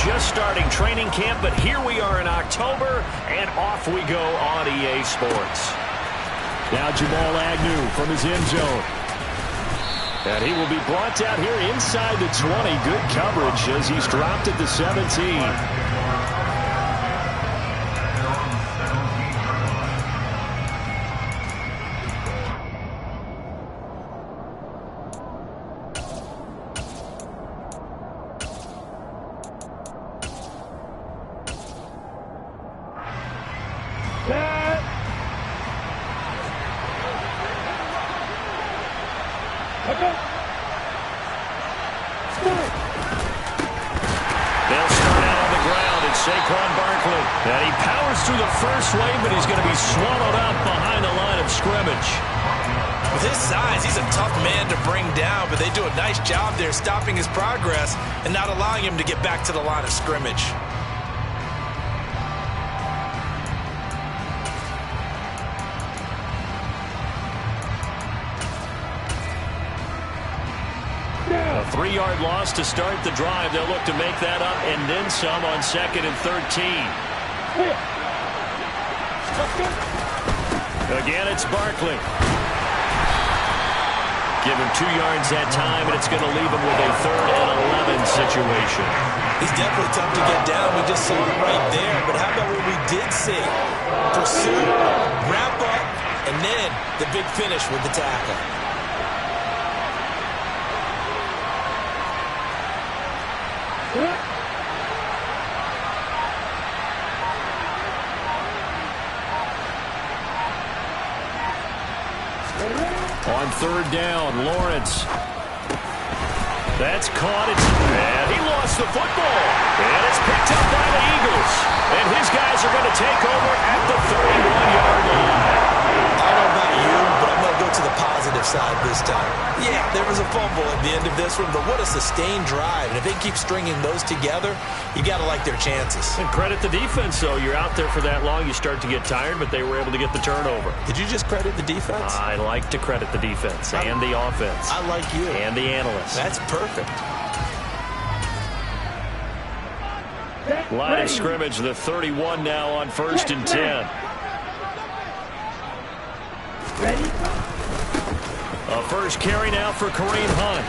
just starting training camp, but here we are in October, and off we go on EA Sports. Now Jamal Agnew from his end zone. And he will be brought down here inside the 20. Good coverage as he's dropped at the 17. And he powers through the first wave, but he's going to be swallowed up behind the line of scrimmage. With his size, he's a tough man to bring down, but they do a nice job there stopping his progress and not allowing him to get back to the line of scrimmage. A 3-yard loss to start the drive. They'll look to make that up and then some on 2nd and 13. Again, it's Barkley. Give him 2 yards that time, and it's going to leave him with a 3rd and 11 situation. He's definitely tough to get down. We just saw it right there. But how about what we did see? Pursuit, wrap up, and then the big finish with the tackle. On 3rd down, Lawrence. That's caught. And he lost the football. And it's picked up by the Eagles. And his guys are going to take over at the 31-yard line. I don't know about you, but I'm going to go to the positive side this time. Yeah, there was a fumble at the end of this one, but what a sustained drive. And if they keep stringing those together, you got to like their chances. And credit the defense, though. You're out there for that long, you start to get tired, but they were able to get the turnover. Did you just credit the defense? I like to credit the defense and the offense. I like you. And the analysts. That's perfect. Line of scrimmage, the 31 now on 1st and 10. A first carry now for Kareem Hunt.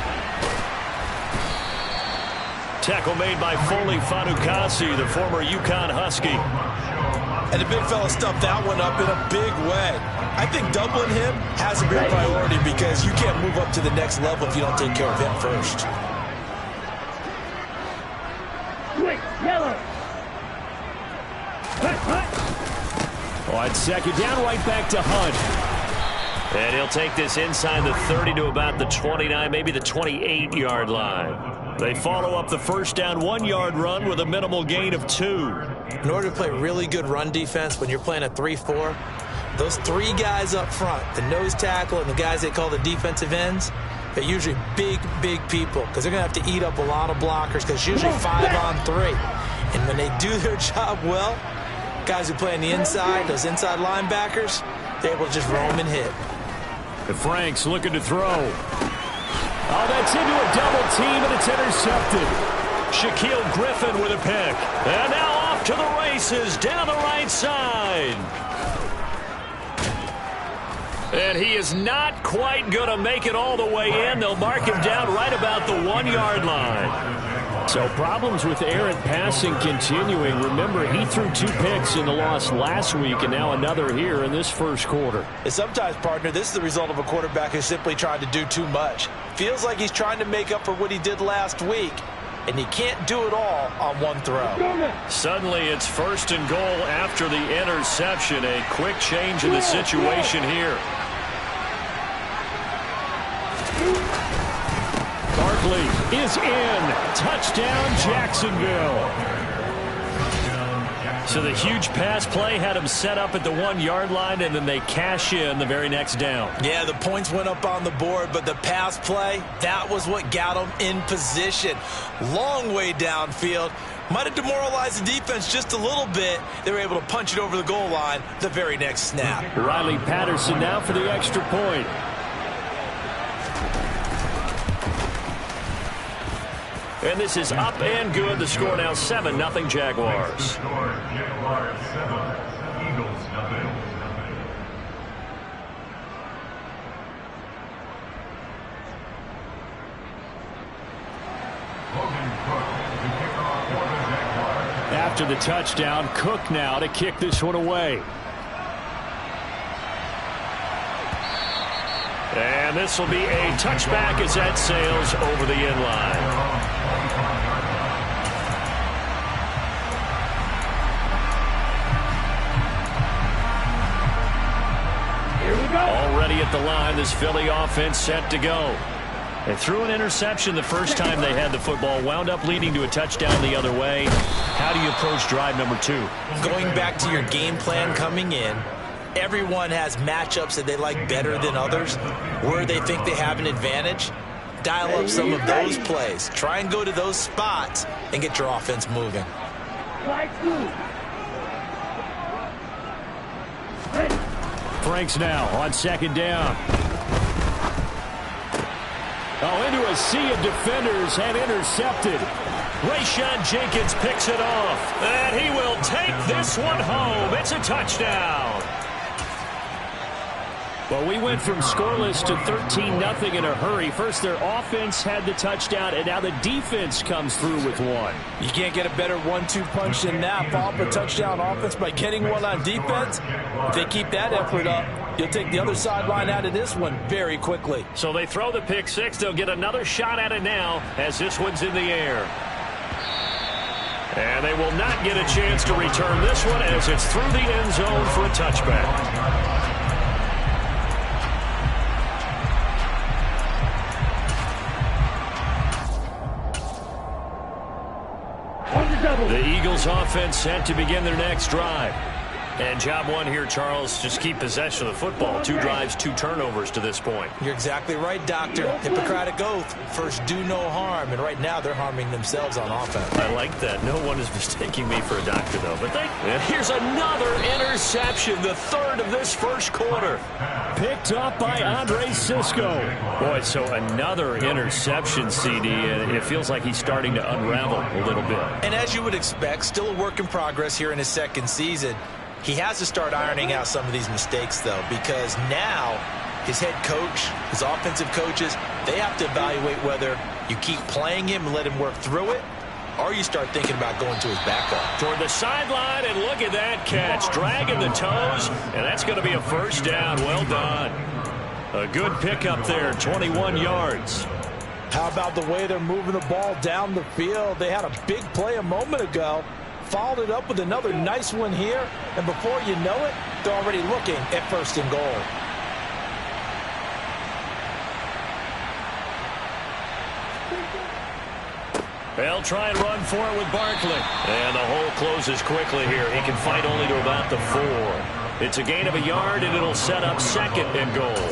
Tackle made by Foley Fatukasi, the former UConn Husky. And the big fella stuffed that one up in a big way. I think doubling him has a big priority because you can't move up to the next level if you don't take care of him first. Quick, yellow. On 2nd down, right back to Hunt. And he'll take this inside the 30 to about the 29, maybe the 28-yard line. They follow up the first down 1-yard run with a minimal gain of 2. In order to play really good run defense when you're playing a 3-4, those 3 guys up front, the nose tackle and the guys they call the defensive ends, they're usually big people because they're going to have to eat up a lot of blockers because it's usually 5-on-3. And when they do their job well, guys who play on the inside, those inside linebackers, they're able to just roam and hit. And Frank's looking to throw. Oh, that's into a double team, and it's intercepted. Shaquille Griffin with a pick. And now off to the races down the right side. And he is not quite going to make it all the way in. They'll mark him down right about the 1-yard line. So problems with errant passing continuing. Remember, he threw 2 picks in the loss last week and now another here in this first quarter. And sometimes, partner, this is the result of a quarterback who's simply trying to do too much. Feels like he's trying to make up for what he did last week, and he can't do it all on one throw. Suddenly, it's 1st and goal after the interception. A quick change in the situation here. Barkley is in. Touchdown, Jacksonville. So the huge pass play had him set up at the 1-yard line, and then they cash in the very next down. Yeah, the points went up on the board, but the pass play, that was what got them in position. Long way downfield. Might have demoralized the defense just a little bit. They were able to punch it over the goal line the very next snap. Riley Patterson now for the extra point. And this is up and good. The score now 7-0 Jaguars. After the touchdown, Cook now to kick this one away. And this will be a touchback as that sails over the end line. Here we go. Already at the line, this Philly offense set to go. They threw an interception the first time they had the football, wound up leading to a touchdown the other way. How do you approach drive number 2? Going back to your game plan coming in, everyone has matchups that they like better than others, where they think they have an advantage. Dial up some of those plays. Try and go to those spots and get your offense moving. Franks now on second down. Oh, into a sea of defenders and intercepted. Rayshawn Jenkins picks it off, and he will take this one home. It's a touchdown. Well, we went from scoreless to 13-0 in a hurry. First, their offense had the touchdown, and now the defense comes through with one. You can't get a better 1-2 punch than that. Follow up a touchdown offense by getting one on defense. If they keep that effort up, you'll take the other sideline out of this one very quickly. So they throw the pick six. They'll get another shot at it now as this one's in the air. And they will not get a chance to return this one as it's through the end zone for a touchback. The Eagles offense set to begin their next drive. And job one here, Charles, just keep possession of the football. 2 drives, 2 turnovers to this point. You're exactly right, Doctor. Hippocratic oath. First, do no harm. And right now, they're harming themselves on offense. I like that. No one is mistaking me for a doctor, though. But and here's another interception, the 3rd of this first quarter. Picked up by Andre Sisco. Boy, so another interception, CD, and it feels like he's starting to unravel a little bit. And as you would expect, still a work in progress here in his second season. He has to start ironing out some of these mistakes, though, because now his head coach, his offensive coaches, they have to evaluate whether you keep playing him and let him work through it, or you start thinking about going to his backup. Toward the sideline, and look at that catch. Dragging the toes, and that's going to be a first down. Well done. A good pickup there, 21 yards. How about the way they're moving the ball down the field? They had a big play a moment ago. Followed it up with another nice one here, and before you know it, they're already looking at 1st and goal. They'll try and run for it with Barkley. And the hole closes quickly here. He can fight only to about the 4. It's a gain of a yard, and it'll set up 2nd and goal.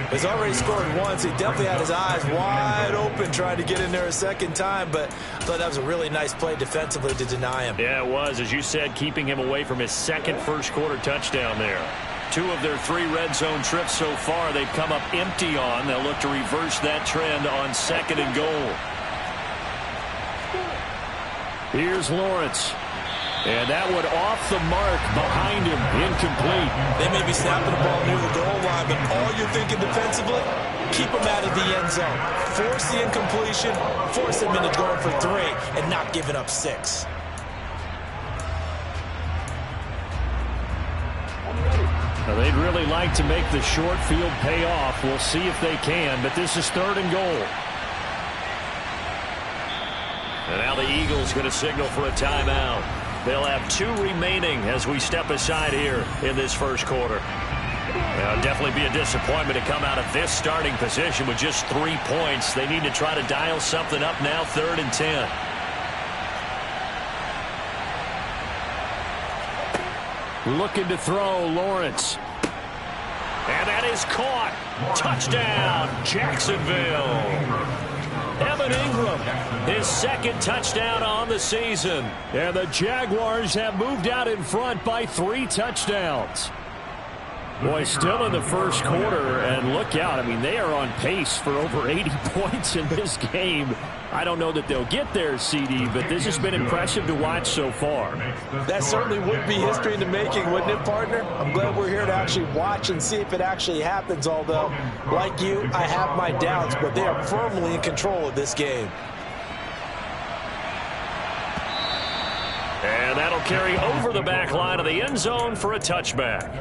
He's already scored once. He definitely had his eyes wide open trying to get in there a second time, but I thought that was a really nice play defensively to deny him. Yeah, it was. As you said, keeping him away from his 2nd first-quarter touchdown there. 2 of their 3 red zone trips so far they've come up empty on. They'll look to reverse that trend on 2nd and goal. Here's Lawrence. And that one off the mark behind him, incomplete. They may be snapping the ball near the goal line, but all you're thinking defensively, keep them out of the end zone. Force the incompletion, force them into going for 3, and not giving up 6. Now, they'd really like to make the short field pay off. We'll see if they can, but this is 3rd and goal. And now the Eagles going to signal for a timeout. They'll have 2 remaining as we step aside here in this first quarter. It'll definitely be a disappointment to come out of this starting position with just 3 points. They need to try to dial something up now, 3rd and 10. Looking to throw, Lawrence. And that is caught. Touchdown, Jacksonville. Evan Ingram, his 2nd touchdown on the season. And the Jaguars have moved out in front by 3 touchdowns. Boy, still in the first quarter, and look out. I mean, they are on pace for over 80 points in this game. I don't know that they'll get there, CD, but this has been impressive to watch so far. That certainly would be history in the making, wouldn't it, partner? I'm glad we're here to actually watch and see if it actually happens, although, like you, I have my doubts, but they are firmly in control of this game. And that'll carry over the back line of the end zone for a touchback.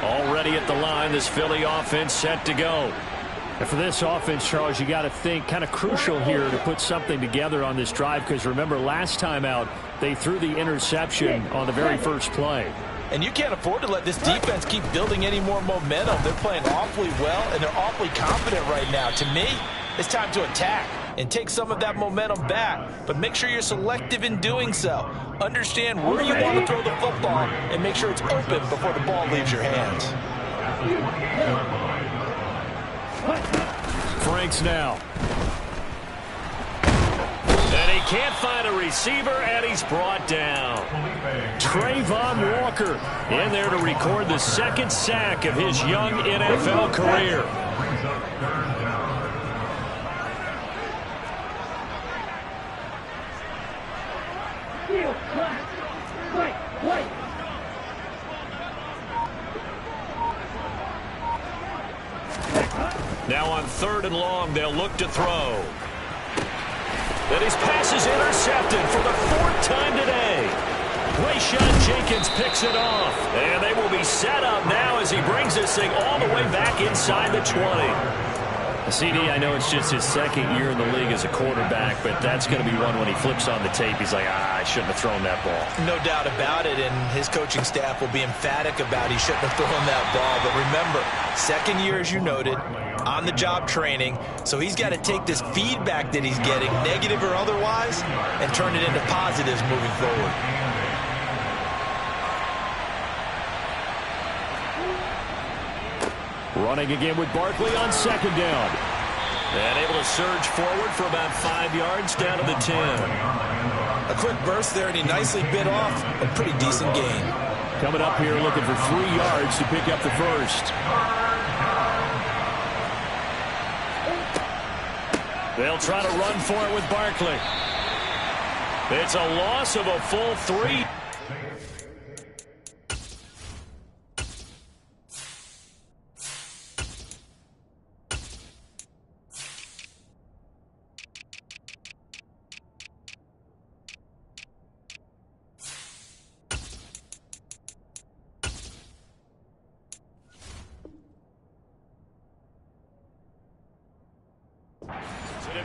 Already at the line, this Philly offense set to go. And for this offense, Charles, you got to think kind of crucial here to put something together on this drive, because remember last time out they threw the interception on the very first play. And you can't afford to let this defense keep building any more momentum. They're playing awfully well, and they're awfully confident right now. To me, it's time to attack and take some of that momentum back. But make sure you're selective in doing so. Understand where you want to throw the football and make sure it's open before the ball leaves your hands. Franks now. And he can't find a receiver, and he's brought down. Trayvon Walker in there to record the second sack of his young NFL career. Now on 3rd and long, they'll look to throw. And his pass is intercepted for the 4th time today. Rayshawn Jenkins picks it off. And they will be set up now as he brings this thing all the way back inside the 20. CD, I know it's just his 2nd year in the league as a quarterback, but that's going to be one when he flips on the tape, he's like, I shouldn't have thrown that ball. No doubt about it, and his coaching staff will be emphatic about he shouldn't have thrown that ball. But remember, 2nd year, as you noted, on-the-job training, so he's got to take this feedback that he's getting, negative or otherwise, and turn it into positives moving forward. Running again with Barkley on 2nd down. And able to surge forward for about 5 yards down to the 10. A quick burst there, and he nicely bit off a pretty decent gain. Coming up here looking for 3 yards to pick up the first. They'll try to run for it with Barkley. It's a loss of a full 3.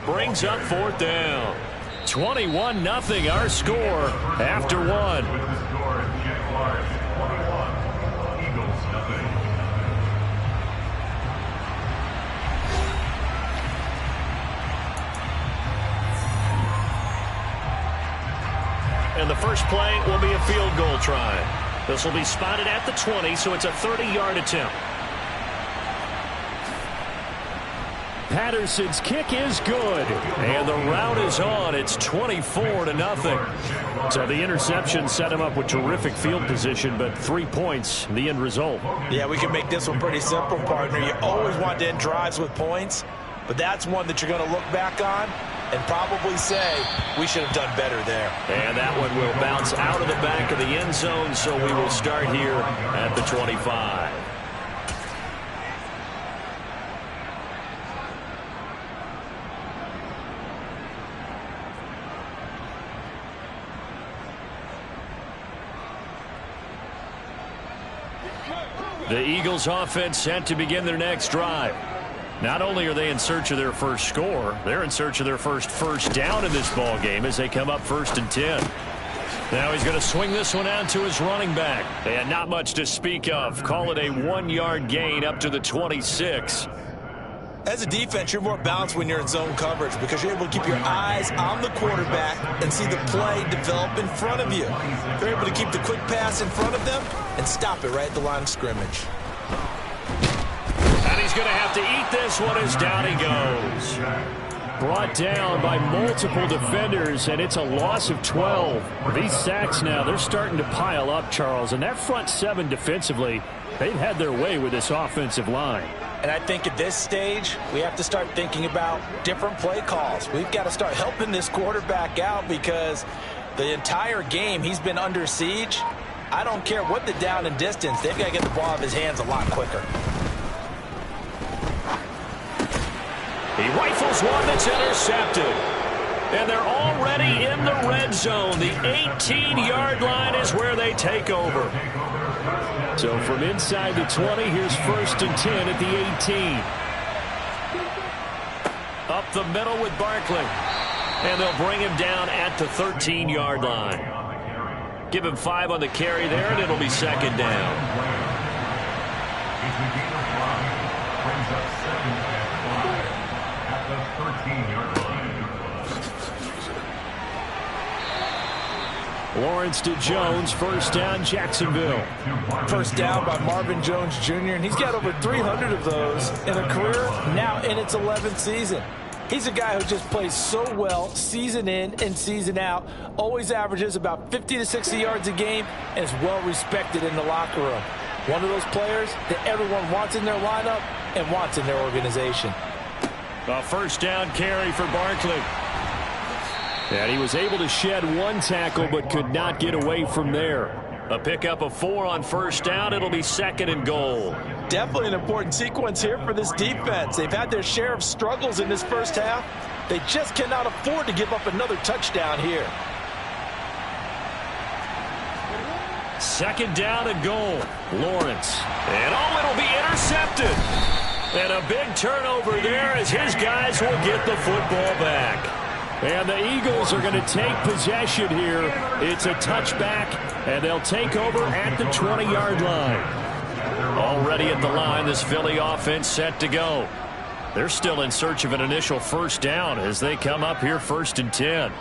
Brings up 4th down. 21-0 our score after 1. And the first play will be a field goal try. This will be spotted at the 20, so it's a 30-yard attempt. Patterson's kick is good. And the route is on. It's 24-0. So the interception set him up with terrific field position, but 3 points, the end result. Yeah, we can make this one pretty simple, partner. You always want to end drives with points, but that's one that you're going to look back on and probably say, we should have done better there. And that one will bounce out of the back of the end zone, so we will start here at the 25. The Eagles offense set to begin their next drive. Not only are they in search of their first score, they're in search of their first down in this ball game as they come up 1st and 10. Now he's going to swing this one out to his running back. And not much to speak of. Call it a 1-yard gain up to the 26. As a defense, you're more balanced when you're in zone coverage because you're able to keep your eyes on the quarterback and see the play develop in front of you. You're able to keep the quick pass in front of them and stop it right at the line of scrimmage. And he's going to have to eat this one as down he goes. brought down by multiple defenders, and it's a loss of 12. These sacks now, they're starting to pile up, Charles, and that front seven defensively, they've had their way with this offensive line. And I think at this stage, we have to start thinking about different play calls. We've got to start helping this quarterback out because the entire game he's been under siege. I don't care what the down and distance, they've got to get the ball out of his hands a lot quicker. He rifles one that's intercepted. And they're already in the red zone. The 18-yard line is where they take over. So from inside the 20, here's 1st and 10 at the 18. Up the middle with Barkley. And they'll bring him down at the 13-yard line. Give him 5 on the carry there, and it'll be 2nd down. Lawrence to Jones, 1st down, Jacksonville. 1st down by Marvin Jones Jr., and he's got over 300 of those in a career now in its 11th season. He's a guy who just plays so well season in and season out, always averages about 50 to 60 yards a game, and is well respected in the locker room. One of those players that everyone wants in their lineup and wants in their organization. A 1st down carry for Barkley. And he was able to shed 1 tackle but could not get away from there. A pickup of 4 on 1st down. It'll be 2nd and goal. Definitely an important sequence here for this defense. They've had their share of struggles in this first half. They just cannot afford to give up another touchdown here. 2nd down and goal. Lawrence. And it'll be intercepted. And a big turnover there as his guys will get the football back. And the Eagles are going to take possession here. It's a touchback, and they'll take over at the 20-yard line. Already at the line, this Philly offense set to go. They're still in search of an initial 1st down as they come up here 1st and 10.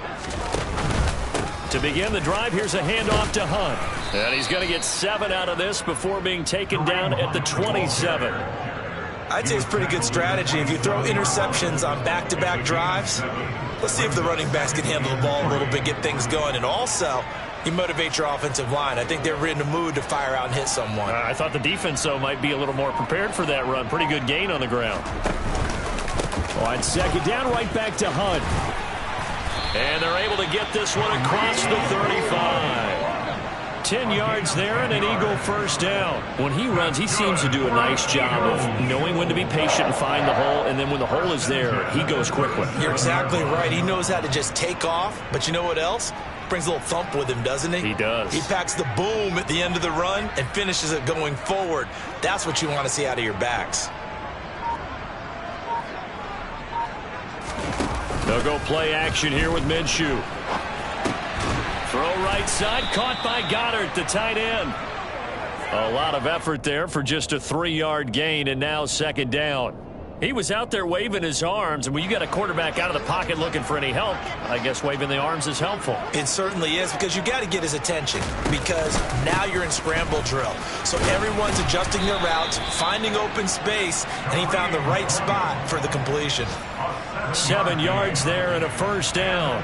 To begin the drive, here's a handoff to Hunt. And he's going to get 7 out of this before being taken down at the 27. I'd say it's pretty good strategy. If you throw interceptions on back-to-back drives, let's see if the running backs can handle the ball a little bit, get things going. And also, you motivate your offensive line. I think they're in the mood to fire out and hit someone. I thought the defense, though, might be a little more prepared for that run. Pretty good gain on the ground. On 2nd down, right back to Hunt. And they're able to get this one across the 35. 10 yards there and an Eagle 1st down. When he runs, he seems to do a nice job of knowing when to be patient and find the hole, and then when the hole is there, he goes quickly. You're exactly right. He knows how to just take off, but you know what else? Brings a little thump with him, doesn't he? He does. He packs the boom at the end of the run and finishes it going forward. That's what you want to see out of your backs. They'll go play action here with Minshew. Throw right side, caught by Goddard, the tight end. A lot of effort there for just a 3-yard gain, and now 2nd down. He was out there waving his arms, and when you got a quarterback out of the pocket looking for any help, I guess waving the arms is helpful. It certainly is, because you got to get his attention, because now you're in scramble drill. So everyone's adjusting their routes, finding open space, and he found the right spot for the completion. 7 yards there and a 1st down.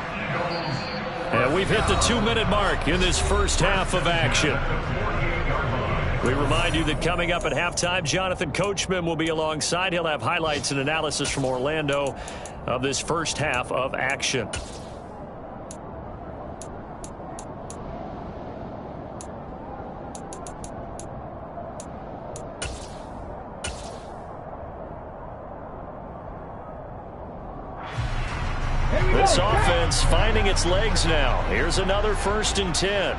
And we've hit the 2-minute mark in this first half of action. We remind you that coming up at halftime, Jonathan Coachman will be alongside. He'll have highlights and analysis from Orlando of this first half of action. This offense finding its legs now. Here's another 1st and 10.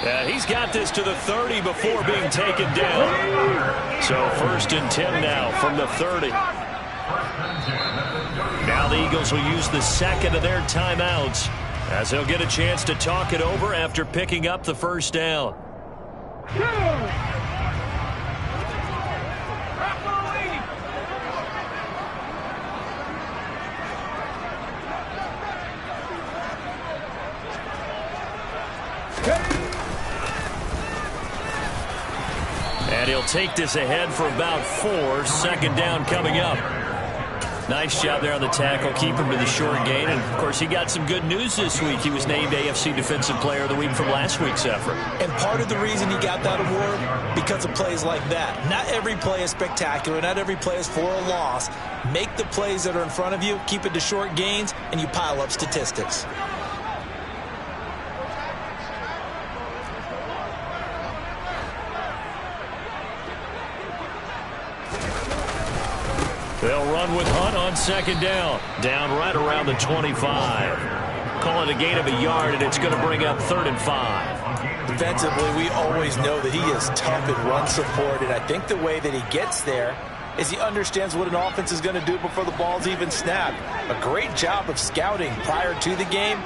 And he's got this to the 30 before being taken down. So 1st and 10 now from the 30. Now the Eagles will use the 2nd of their timeouts, as they'll get a chance to talk it over after picking up the 1st down. they'll take this ahead for about 4. Second down coming up. Nice job there on the tackle. Keep him to the short gain. And, of course, he got some good news this week. He was named AFC Defensive Player of the Week from last week's effort. And part of the reason he got that award, because of plays like that. Not every play is spectacular. Not every play is for a loss. Make the plays that are in front of you, keep it to short gains, and you pile up statistics. They'll run with Hunt on second down. Down right around the 25. Call it a gain of a yard, and it's going to bring up 3rd and 5. Defensively, we always know that he is tough in run support, and I think the way that he gets there is he understands what an offense is going to do before the ball's even snapped. A great job of scouting prior to the game,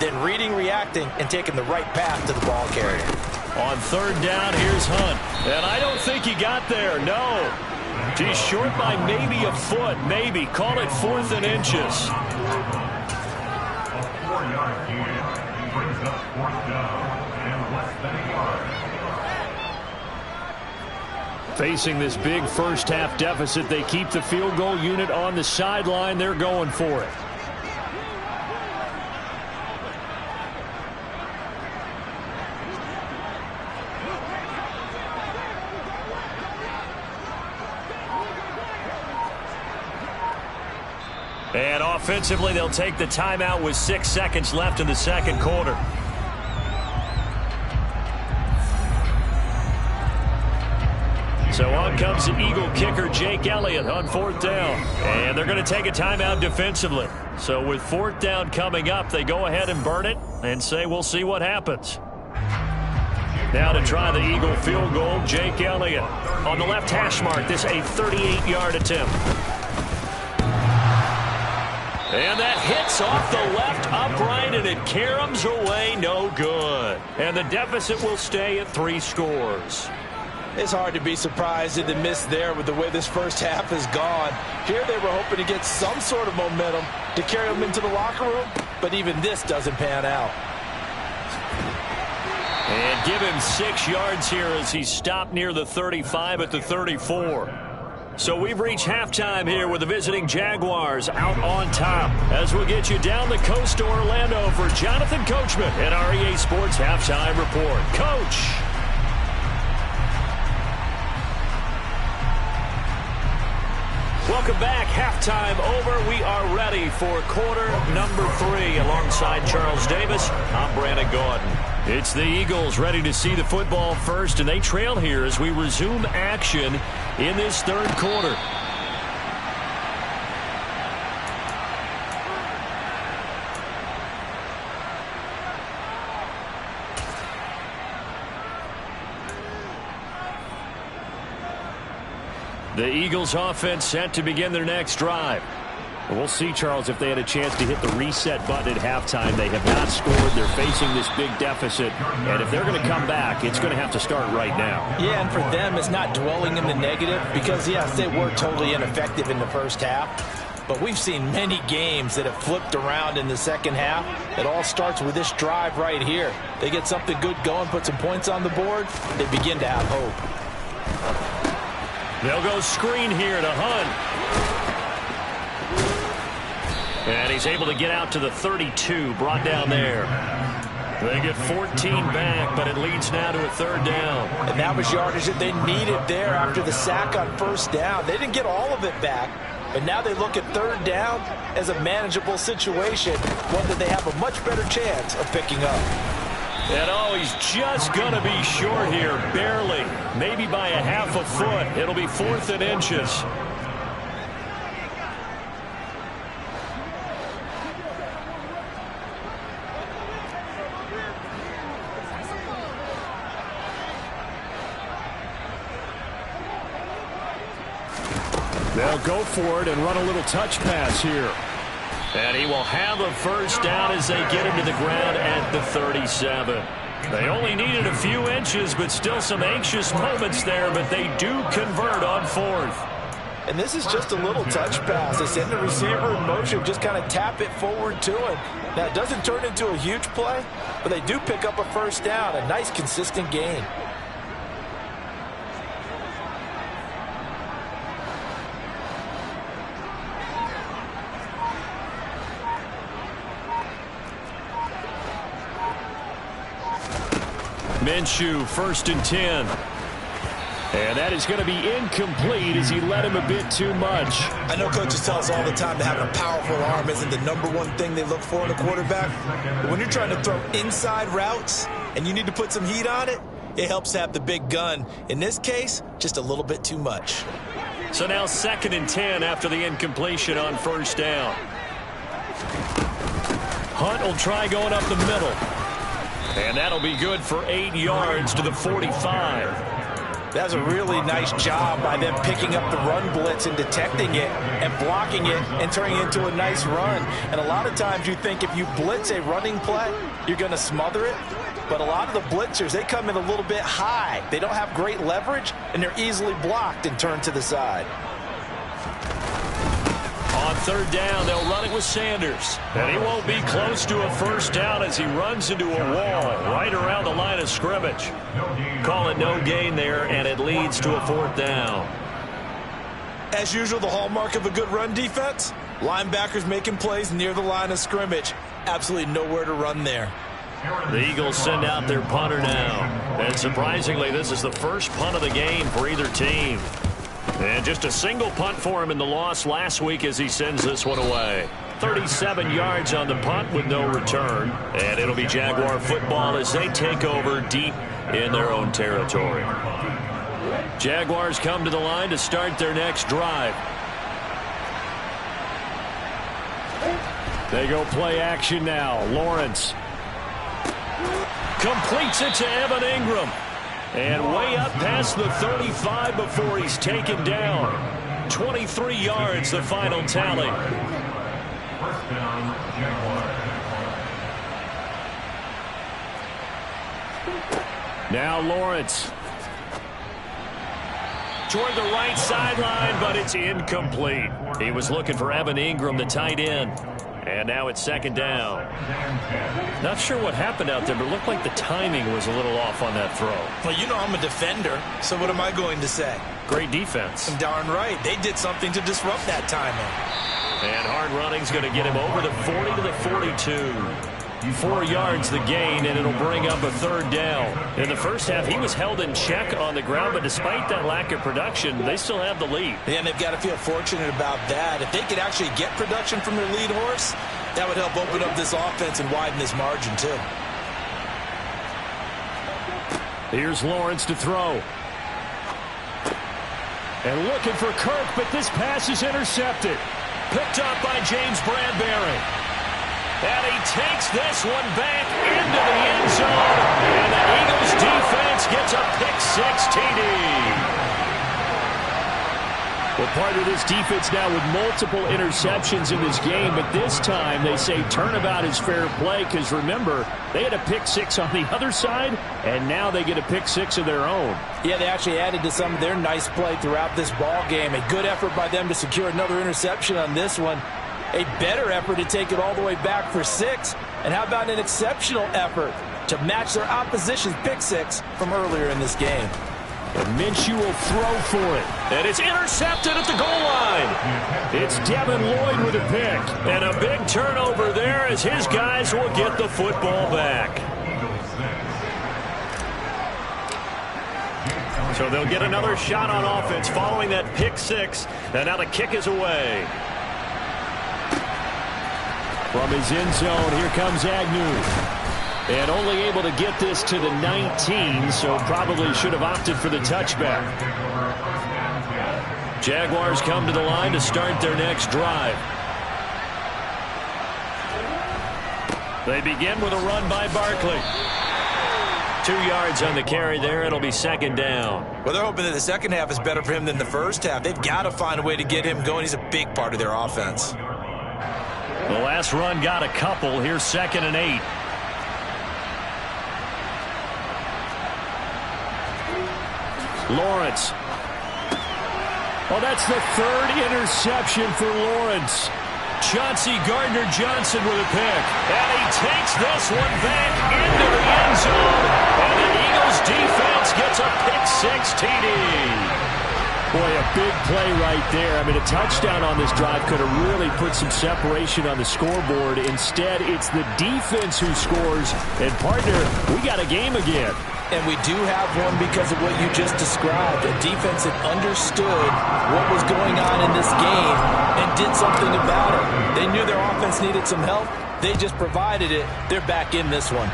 then reading, reacting, and taking the right path to the ball carrier. On 3rd down, here's Hunt. And I don't think he got there, no. He's short by maybe a foot, maybe. Call it 4th and inches. Facing this big first-half deficit, they keep the field goal unit on the sideline. They're going for it. And offensively, they'll take the timeout with 6 seconds left in the second quarter. So on comes the Eagle kicker, Jake Elliott, on 4th down. And they're going to take a timeout defensively. So with 4th down coming up, they go ahead and burn it and say we'll see what happens. Now to try the Eagle field goal, Jake Elliott. On the left hash mark, this a 38-yard attempt. And that hits off the left upright, and it caroms away, no good. And the deficit will stay at 3 scores. It's hard to be surprised at the miss there with the way this first half is gone. Here they were hoping to get some sort of momentum to carry them into the locker room, but even this doesn't pan out. And give him 6 yards here as he's stopped near the 35 at the 34. So we've reached halftime here with the visiting Jaguars out on top. As we'll get you down the coast to Orlando for Jonathan Coachman at our EA Sports Halftime Report. Coach. Welcome back. Halftime over. We are ready for quarter number 3. Alongside Charles Davis, I'm Brandon Gordon. It's the Eagles ready to see the football first, and they trail here as we resume action in this 3rd quarter. The Eagles offense set to begin their next drive. We'll see, Charles, if they had a chance to hit the reset button at halftime. They have not scored. They're facing this big deficit. And if they're going to come back, it's going to have to start right now. Yeah, and for them, it's not dwelling in the negative because, yes, they were totally ineffective in the first half. But we've seen many games that have flipped around in the second half. It all starts with this drive right here. They get something good going, put some points on the board, they begin to have hope. They'll go screen here to Hunt. And he's able to get out to the 32, brought down there. They get 14 back, but it leads now to a 3rd down. And that was yardage that they needed there after the sack on 1st down. They didn't get all of it back, but now they look at 3rd down as a manageable situation, one that they have a much better chance of picking up. And oh, he's just going to be short here, barely, maybe by a half a foot. It'll be 4th and inches. They'll go for it and run a little touch pass here. And he will have a 1st down as they get him to the ground at the 37. They only needed a few inches, but still some anxious moments there, but they do convert on 4th. And this is just a little touch pass. They send the receiver in motion, just kind of tap it forward to him. Now, it doesn't turn into a huge play, but they do pick up a 1st down, a nice, consistent gain. Minshew, 1st and 10. And that is going to be incomplete as he led him a bit too much. I know coaches tell us all the time that having a powerful arm isn't the #1 thing they look for in a quarterback. But when you're trying to throw inside routes and you need to put some heat on it, it helps have the big gun. In this case, just a little bit too much. So now 2nd and 10 after the incompletion on 1st down. Hunt will try going up the middle. And that'll be good for 8 yards to the 45. That's a really nice job by them picking up the run blitz and detecting it and blocking it and turning it into a nice run. And a lot of times you think if you blitz a running play, you're going to smother it. But a lot of the blitzers, they come in a little bit high. They don't have great leverage, and they're easily blocked and turned to the side. On 3rd down, they'll run it with Sanders. And he won't be close to a 1st down as he runs into a wall right around the line of scrimmage. Call it no gain there, and it leads to a 4th down. As usual, the hallmark of a good run defense, linebackers making plays near the line of scrimmage. Absolutely nowhere to run there. The Eagles send out their punter now. And surprisingly, this is the first punt of the game for either team. And just a single punt for him in the loss last week as he sends this one away. 37 yards on the punt with no return. And it'll be Jaguar football as they take over deep in their own territory. Jaguars come to the line to start their next drive. They go play action now. Lawrence completes it to Evan Ingram. And way up past the 35 before he's taken down. 23 yards, the final tally. Now Lawrence. Toward the right sideline, but it's incomplete. He was looking for Evan Ingram, the tight end. And now it's 2nd down. Not sure what happened out there, but it looked like the timing was a little off on that throw. Well, you know I'm a defender, so what am I going to say? Great defense. Darn right. They did something to disrupt that timing. And hard running's going to get him over the 40 to the 42. 4 yards the gain, and it'll bring up a 3rd down. In the first half, he was held in check on the ground, but despite that lack of production, they still have the lead. Yeah, and they've got to feel fortunate about that. If they could actually get production from their lead horse, that would help open up this offense and widen this margin, too. Here's Lawrence to throw. And looking for Kirk, but this pass is intercepted. Picked up by James Bradbury. And he takes this one back into the end zone. And the Eagles defense gets a pick-6 TD. Well, part of this defense now with multiple interceptions in this game, but this time they say turnabout is fair play because, remember, they had a pick-6 on the other side, and now they get a pick-6 of their own. Yeah, they actually added to some of their nice play throughout this ball game. A good effort by them to secure another interception on this one. A better effort to take it all the way back for 6. And how about an exceptional effort to match their opposition's pick-6 from earlier in this game. And Minshew will throw for it. And it's intercepted at the goal line. It's Devin Lloyd with a pick. And a big turnover there as his guys will get the football back. So they'll get another shot on offense following that pick-6. And now the kick is away. From his end zone, here comes Agnew. And only able to get this to the 19, so probably should have opted for the touchback. Jaguars come to the line to start their next drive. They begin with a run by Barkley. 2 yards on the carry there. It'll be 2nd down. Well, they're hoping that the second half is better for him than the first half. They've got to find a way to get him going. He's a big part of their offense. The last run got a couple. Here's 2nd and 8. Lawrence. Oh, that's the 3rd interception for Lawrence. Chauncey Gardner-Johnson with a pick. And he takes this one back into the end zone. And the Eagles defense gets a pick-6 TD. Boy, a big play right there. I mean, a touchdown on this drive could have really put some separation on the scoreboard. Instead, it's the defense who scores. And, partner, we got a game again. And we do have one because of what you just described. A defense that understood what was going on in this game and did something about it. They knew their offense needed some help. They just provided it. They're back in this one.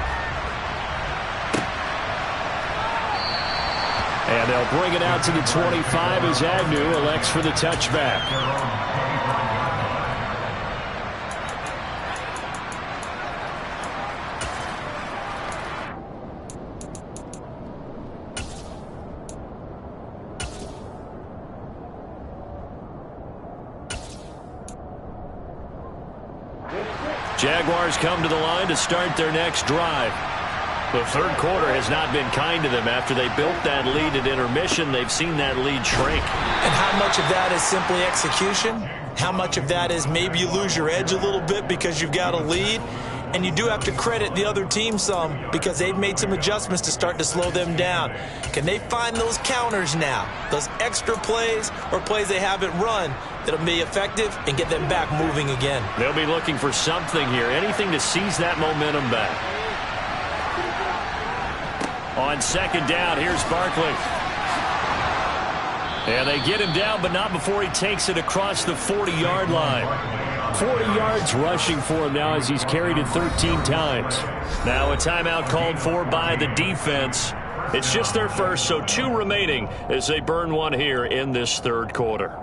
And they'll bring it out to the 25 as Agnew elects for the touchback. Jaguars come to the line to start their next drive. The third quarter has not been kind to them. After they built that lead at intermission, they've seen that lead shrink. And how much of that is simply execution? How much of that is maybe you lose your edge a little bit because you've got a lead? And you do have to credit the other team some because they've made some adjustments to start to slow them down. Can they find those counters now, those extra plays or plays they haven't run that'll be effective and get them back moving again? They'll be looking for something here, anything to seize that momentum back. On second down, here's Barkley. And they get him down, but not before he takes it across the 40-yard line. 40 yards rushing for him now as he's carried it 13 times. Now a timeout called for by the defense. It's just their first, so 2 remaining as they burn one here in this third quarter.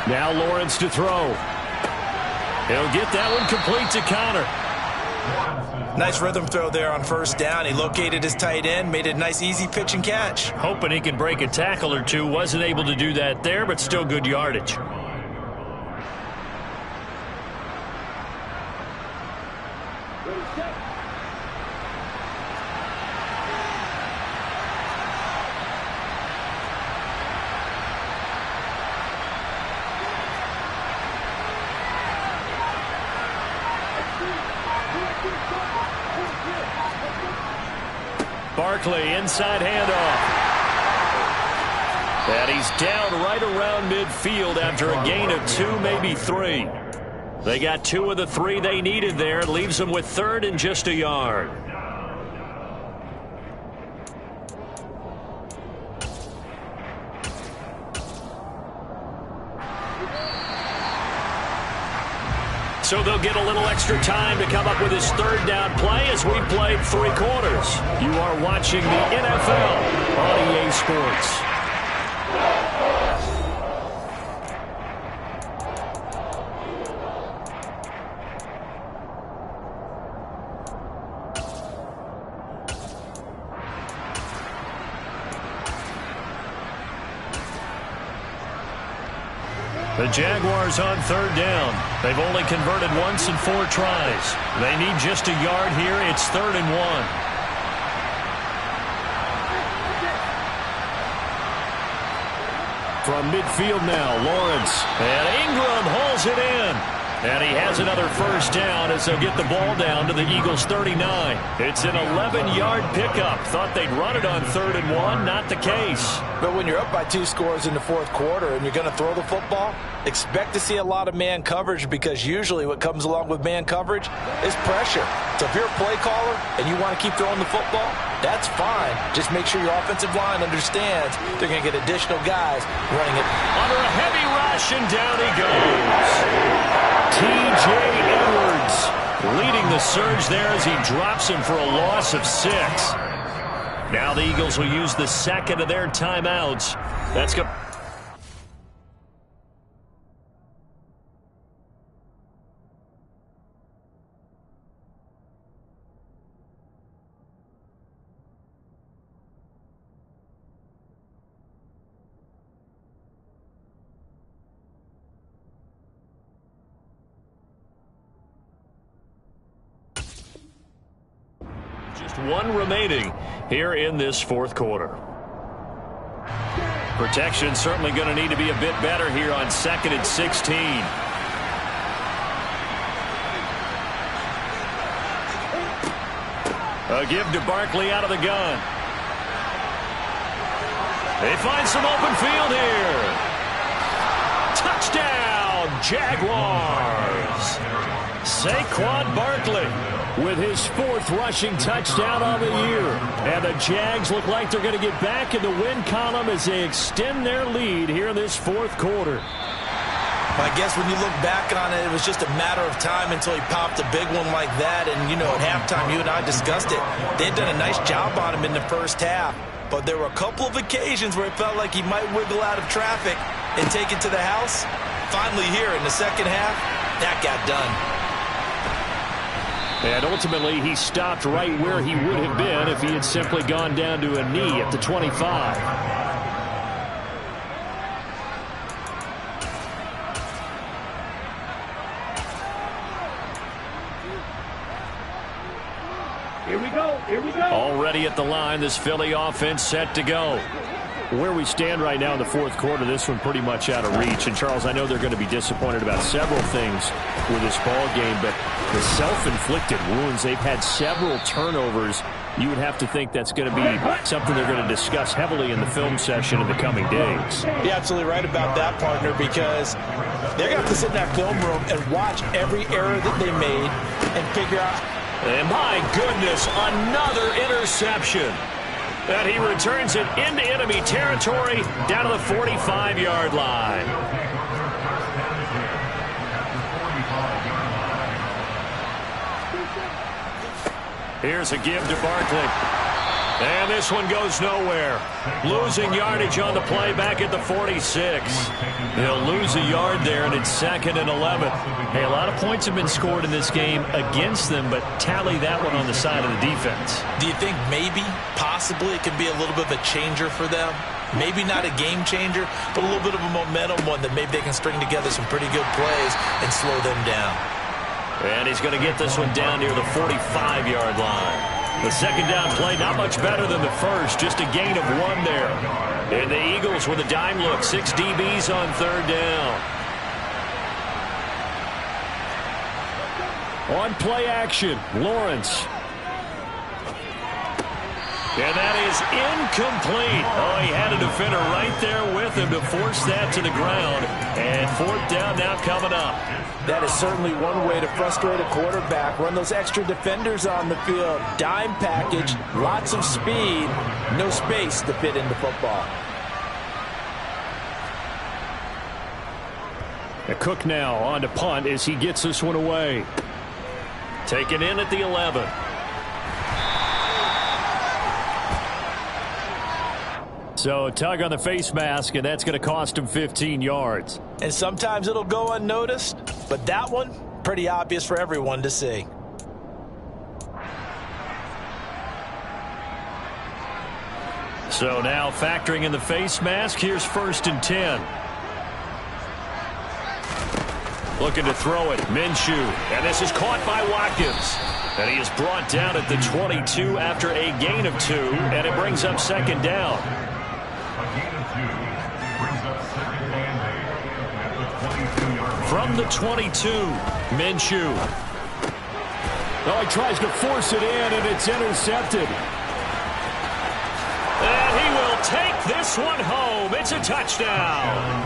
Now Lawrence to throw. He'll get that one complete to Connor. Nice rhythm throw there on first down. He located his tight end, made a nice easy pitch and catch. Hoping he could break a tackle or two. Wasn't able to do that there, but still good yardage. Barkley, inside handoff. And he's down right around midfield after a gain of 2, maybe 3. They got 2 of the 3 they needed there. It leaves them with third and just a yard. So they'll get a little extra time to come up with his third down play as we played 3 quarters. You are watching the NFL on EA Sports. The Jaguars on third down. They've only converted once in 4 tries. They need just a yard here. It's 3rd and 1. From midfield now, Lawrence. And Ingram hauls it in. And he has another first down as they'll get the ball down to the Eagles' 39. It's an 11-yard pickup. Thought they'd run it on 3rd and 1. Not the case. But when you're up by 2 scores in the 4th quarter and you're going to throw the football, expect to see a lot of man coverage because usually what comes along with man coverage is pressure. So if you're a play caller and you want to keep throwing the football, that's fine. Just make sure your offensive line understands they're going to get additional guys running it. Under a heavy rush, and down he goes. T.J. Edwards leading the surge there as he drops him for a loss of 6. Now the Eagles will use the second of their timeouts. That's good. Just 1 remaining here in this 4th quarter. Protection certainly going to need to be a bit better here on 2nd and 16. A give to Barkley out of the gun. They find some open field here. Touchdown, Jaguars. Saquon Barkley with his 4th rushing touchdown on the year. And the Jags look like they're going to get back in the win column as they extend their lead here in this 4th quarter. I guess when you look back on it, it was just a matter of time until he popped a big one like that. And, you know, at halftime, you and I discussed it. They had done a nice job on him in the first half. But there were a couple of occasions where it felt like he might wiggle out of traffic and take it to the house. Finally here in the second half, that got done. And ultimately, he stopped right where he would have been if he had simply gone down to a knee at the 25. Here we go. Already at the line, this Philly offense set to go. Where we stand right now in the 4th quarter, this one pretty much out of reach. And, Charles, I know they're going to be disappointed about several things with this ball game, but the self-inflicted wounds, they've had several turnovers. You would have to think that's going to be something they're going to discuss heavily in the film session in the coming days. You're absolutely right about that, partner, because they're going to have to sit in that film room and watch every error that they made and figure out. And my goodness, another interception. And he returns it into enemy territory down to the 45-yard line. Here's a give to Barkley. And this one goes nowhere. Losing yardage on the play back at the 46. He'll lose a yard there, and it's 2nd and 11. Hey, a lot of points have been scored in this game against them, but tally that one on the side of the defense. Do you think maybe, possibly, it could be a little bit of a changer for them? Maybe not a game changer, but a little bit of a momentum one that maybe they can string together some pretty good plays and slow them down. And he's going to get this one down near the 45-yard line. The second down play, not much better than the first, just a gain of 1 there. And the Eagles with a dime look, 6 DBs on 3rd down. On play action, Lawrence. And that is incomplete. Oh, he had a defender right there with him to force that to the ground. And 4th down now coming up. That is certainly one way to frustrate a quarterback. Run those extra defenders on the field. Dime package, lots of speed, no space to fit into football. Cook now on to punt as he gets this one away. Taken in at the 11. So a tug on the face mask, and that's going to cost him 15 yards. And sometimes it'll go unnoticed, but that one, pretty obvious for everyone to see. So now factoring in the face mask, here's 1st and 10. Looking to throw it, Minshew. And this is caught by Watkins. And he is brought down at the 22 after a gain of 2, and it brings up 2nd down. From the 22, Minshew. Oh, he tries to force it in, and it's intercepted. And he will take this one home. It's a touchdown.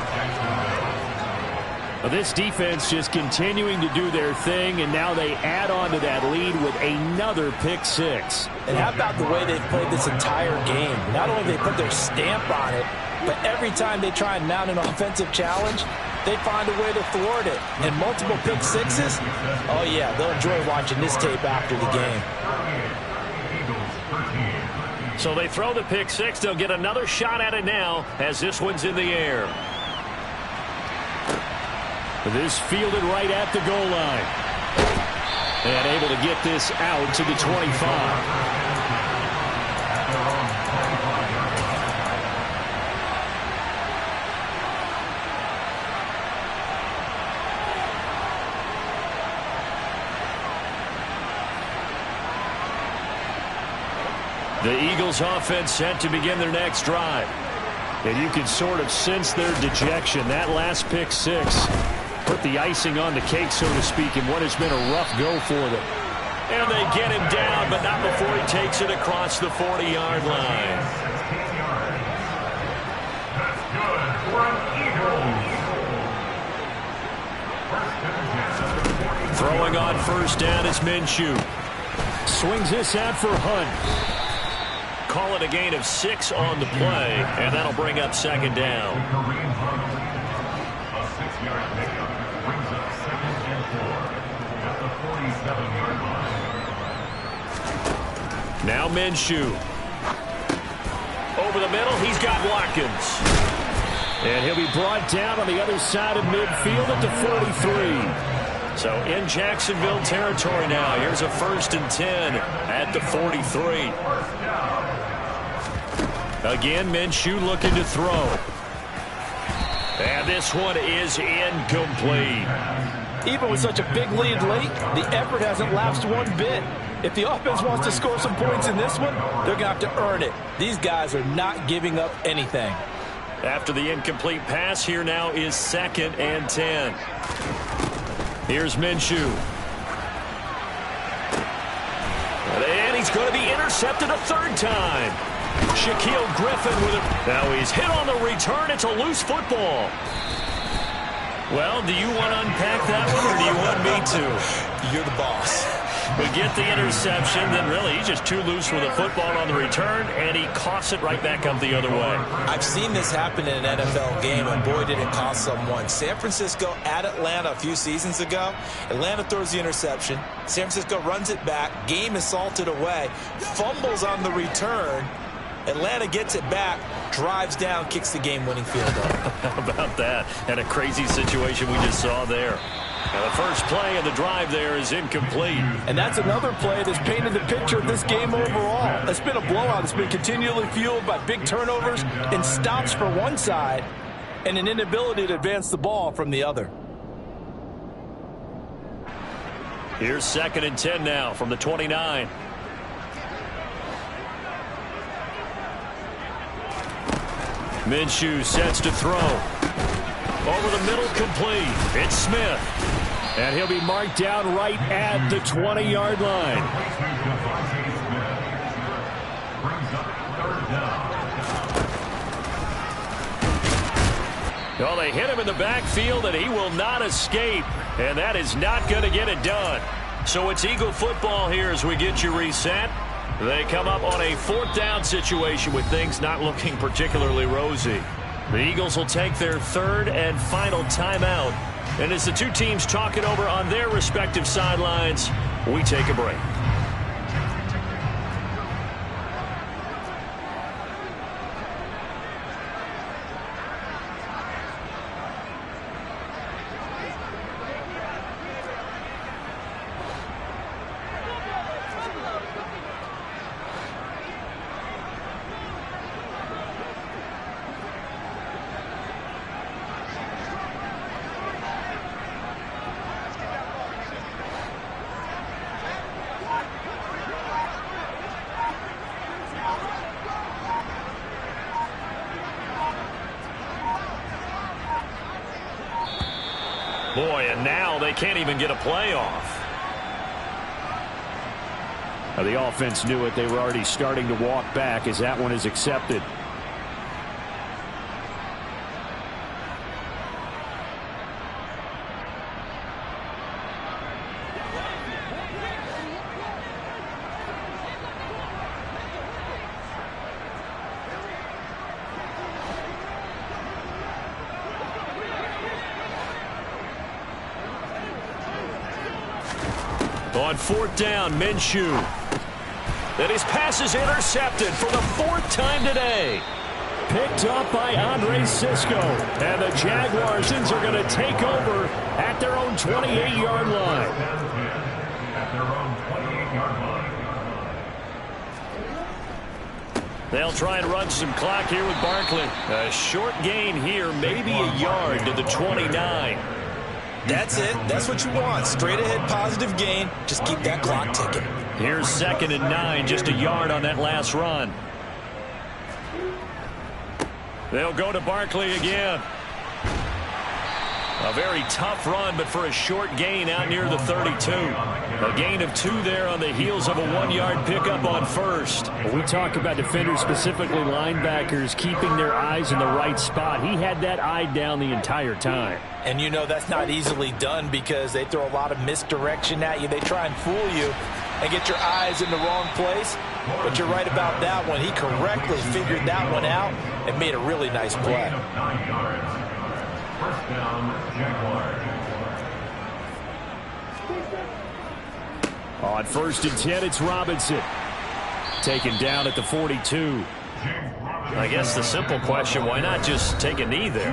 Well, this defense just continuing to do their thing, and now they add on to that lead with another pick 6. And how about the way they've played this entire game? Not only they put their stamp on it, but every time they try and mount an offensive challenge, they find a way to thwart it. And multiple pick 6s, oh yeah, they'll enjoy watching this tape after the game. So they throw the pick 6. They'll get another shot at it now as this one's in the air. This fielded right at the goal line. And able to get this out to the 25. The Eagles offense set to begin their next drive. And you can sort of sense their dejection. That last pick 6 put the icing on the cake, so to speak, in what has been a rough go for them. And they get him down, but not before he takes it across the 40-yard line. Throwing on first down is Minshew. Swings this out for Hunt. Call it a gain of 6 on the play, and that'll bring up second down. Now Minshew. Over the middle, he's got Watkins. And he'll be brought down on the other side of midfield at the 43. So in Jacksonville territory now. Here's a 1st and 10 at the 43. Again, Minshew looking to throw. And this one is incomplete. Even with such a big lead late, the effort hasn't lapsed one bit. If the offense wants to score some points in this one, they're going to have to earn it. These guys are not giving up anything. After the incomplete pass, here now is 2nd and 10. Here's Minshew. And he's going to be intercepted a 3rd time. Shaquille Griffin with it. Now he's hit on the return. It's a loose football. Well, do you want to unpack that one, or do you want me to? You're the boss. We get the interception, then really he's just too loose with the football on the return, and he coughs it right back up the other way. I've seen this happen in an NFL game, and boy, did it cost someone. San Francisco at Atlanta a few seasons ago. Atlanta throws the interception. San Francisco runs it back. Game is salted away. Fumbles on the return. Atlanta gets it back, drives down, kicks the game-winning field goal. How about that? And a crazy situation we just saw there. Now the first play of the drive there is incomplete. And that's another play that's painted the picture of this game overall. It's been a blowout. It's been continually fueled by big turnovers and stops for one side and an inability to advance the ball from the other. Here's 2nd and 10 now from the 29. Minshew sets to throw. Over the middle, complete. It's Smith. And he'll be marked down right at the 20-yard line. Well, they hit him in the backfield, and he will not escape. And that is not going to get it done. So it's Eagle football here as we get you reset. They come up on a 4th down situation with things not looking particularly rosy. The Eagles will take their 3rd and final timeout. And as the two teams talk it over on their respective sidelines, we take a break. Boy, and now they can't even get a playoff. The offense knew it. They were already starting to walk back as that one is accepted. On 4th down, Minshew. And his pass is intercepted for the 4th time today. Picked up by Andre Cisco. And the Jaguars are going to take over at their own 28-yard line. They'll try and run some clock here with Barkley. A short gain here, maybe a yard to the 29. That's it. That's what you want. Straight ahead positive gain. Just keep that clock ticking. Here's 2nd and 9, just a yard on that last run. They'll go to Barkley again. A very tough run, but for a short gain out near the 32. A gain of 2 there on the heels of a 1-yard pickup on first. When we talk about defenders, specifically linebackers, keeping their eyes in the right spot. He had that eye down the entire time. And you know that's not easily done because they throw a lot of misdirection at you. They try and fool you and get your eyes in the wrong place. But you're right about that one. He correctly figured that one out and made a really nice play. First down, Jaguars. On 1st and 10, it's Robinson. Taken down at the 42. I guess the simple question, why not just take a knee there?